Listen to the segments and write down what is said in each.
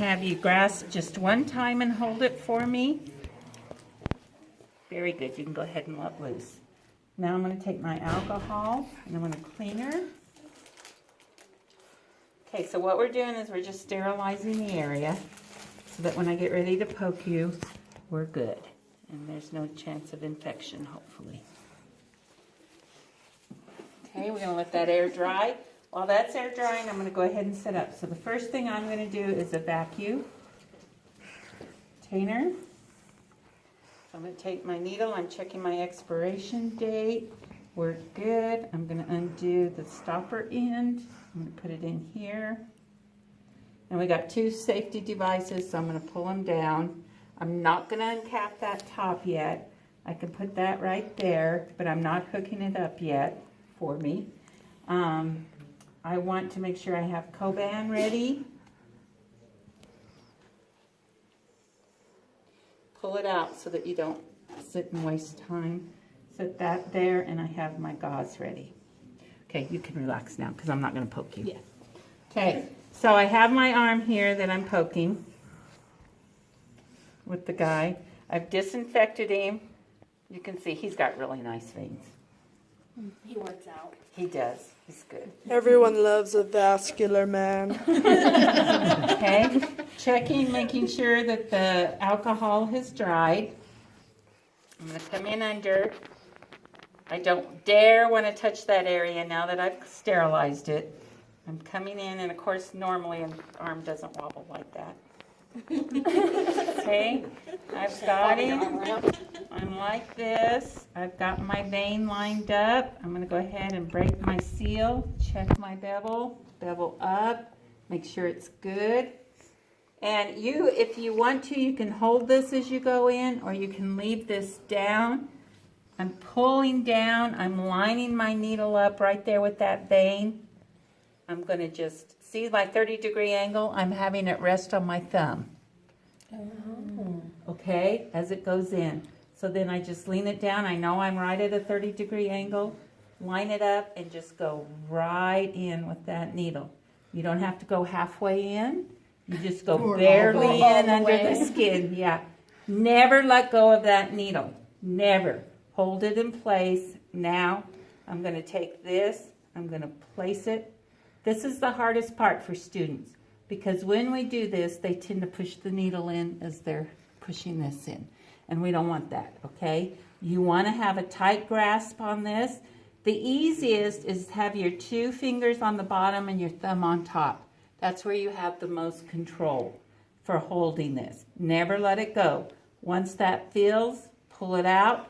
Have you grasp just one time and hold it for me. Very good. You can go ahead and let loose. Now I'm going to take my alcohol and I'm going to clean her. Okay, so what we're doing is we're just sterilizing the area so that when I get ready to poke you, we're good. And there's no chance of infection, hopefully. Okay, we're going to let that air dry. While that's air drying, I'm going to go ahead and set up. So the first thing I'm going to do is a vacuum container. So I'm going to take my needle. I'm checking my expiration date. We're good. I'm going to undo the stopper end. I'm going to put it in here. And we got 2 safety devices, so I'm going to pull them down. I'm not going to uncap that top yet. I can put that right there, but I'm not hooking it up yet for me. I want to make sure I have Coban ready. Pull it out so that you don't sit and waste time. Set that there, and I have my gauze ready. Okay, you can relax now because I'm not going to poke you. Yeah. Okay, so I have my arm here that I'm poking with the guy. I've disinfected him. You can see he's got really nice veins. He works out. He does. He's good. Everyone loves a vascular man. Okay, checking, making sure that the alcohol has dried. I'm going to come in under. I don't dare want to touch that area now that I've sterilized it. I'm coming in, and of course, normally an arm doesn't wobble like that. Okay, I've got him. I'm like this. I've got my vein lined up. I'm going to go ahead and break my seal, check my bevel up, make sure it's good. And you, if you want to, you can hold this as you go in, or you can leave this down. I'm pulling down. I'm lining my needle up right there with that vein. I'm going to just, see my 30-degree angle? I'm having it rest on my thumb. Okay, as it goes in. So then I just lean it down. I know I'm right at a 30-degree angle. Line it up and just go right in with that needle. You don't have to go halfway in. You just go barely in under the skin. Yeah. Never let go of that needle. Never. Hold it in place. Now I'm going to take this. I'm going to place it. This is the hardest part for students because when we do this, they tend to push the needle in as they're pushing this in. And we don't want that, okay? You want to have a tight grasp on this. The easiest is have your 2 fingers on the bottom and your thumb on top. That's where you have the most control for holding this. Never let it go. Once that feels, pull it out.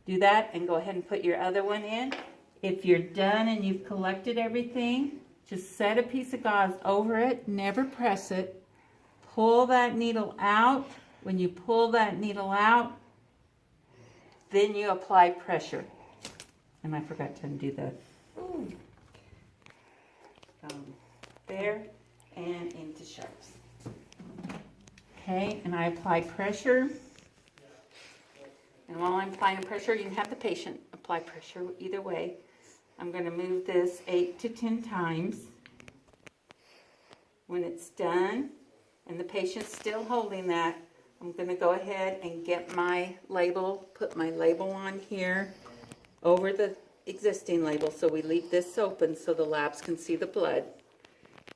Do that and go ahead and put your other one in. If you're done and you've collected everything, just set a piece of gauze over it. Never press it. Pull that needle out. When you pull that needle out, then you apply pressure. And I forgot to undo the there and into sharps. Okay, and I apply pressure. And while I'm applying pressure, you can have the patient apply pressure either way. I'm going to move this 8 to 10 times. When it's done, and the patient's still holding that, I'm going to go ahead and get my label, put my label on here over the existing label, so we leave this open so the labs can see the blood.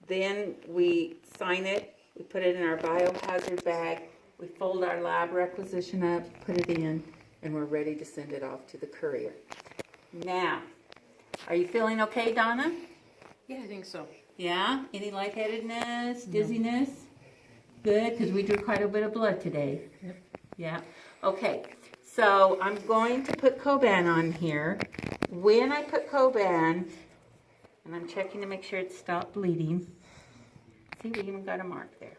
Then we sign it, we put it in our biohazard bag, we fold our lab requisition up, put it in, and we're ready to send it off to the courier. Now, are you feeling okay, Donna? Yeah, I think so. Yeah? Any lightheadedness, dizziness? Good, because we drew quite a bit of blood today. Yep. Yeah. Okay, so I'm going to put Coban on here. When I put Coban, and I'm checking to make sure it stopped bleeding. See, we even got a mark there.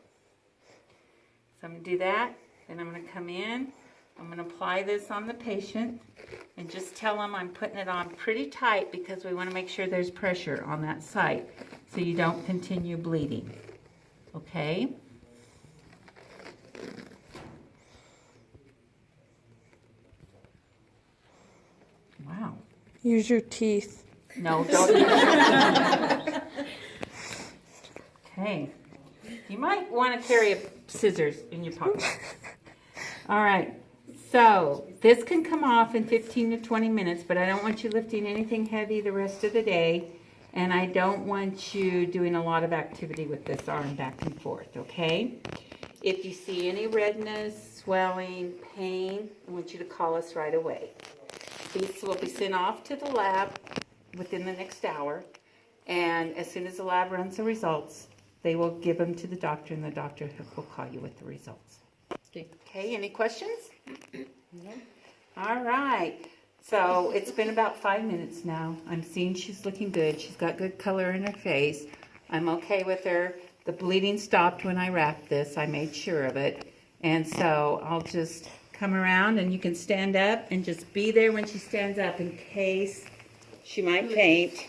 So I'm going to do that. Then I'm going to come in. I'm going to apply this on the patient and just tell them I'm putting it on pretty tight because we want to make sure there's pressure on that site so you don't continue bleeding. Okay? Wow. Use your teeth. No, don't. Okay. You might want to carry a scissors in your pocket. All right. So this can come off in 15 to 20 minutes, but I don't want you lifting anything heavy the rest of the day. And I don't want you doing a lot of activity with this arm back and forth, okay? If you see any redness, swelling, pain, I want you to call us right away. These will be sent off to the lab within the next hour. And as soon as the lab runs the results, they will give them to the doctor, and the doctor will call you with the results. Okay, any questions? No. All right. So it's been about 5 minutes now. I'm seeing she's looking good. She's got good color in her face. I'm okay with her. The bleeding stopped when I wrapped this. I made sure of it. And so I'll just come around, and you can stand up and just be there when she stands up in case she might faint.